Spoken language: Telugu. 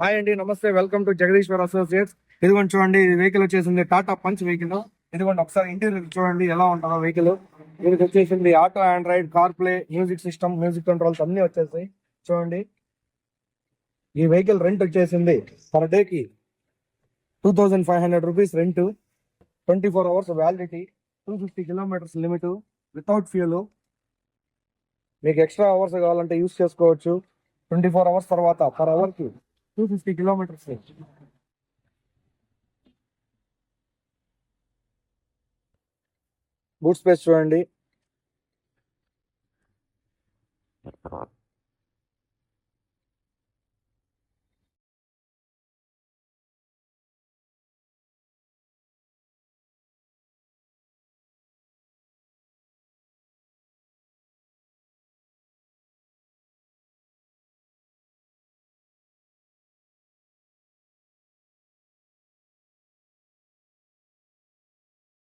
హాయ్ అండి, నమస్తే. Welcome to Jagadishwar associates. ఇదిగోండి చూడండి, ఈ వెహికల్ వచ్చేసింది టాటా పంచ్ వెహికల్. ఇదిగోండి ఒకసారి ఇంటీరియర్ చూడండి ఎలా ఉంటుందో వెహికల్. దీనికి వచ్చేసింది auto Android, car play, music system, music controls అన్ని వచ్చేసాయి. చూడండి, ఈ వెహికల్ రెంట్ వచ్చేసింది పర్ డేకి 2500 rupees rent. 24 hours validity, 250 kilometres limit without fuel. మీకు ఎక్స్ట్రా అవర్స్ కావాలంటే యూస్ చేసుకోవచ్చు. 24 అవర్స్ తర్వాత పర్ అవర్ కి 250 కిలోమీటర్స్. బూట్ స్పేస్ చూడండి.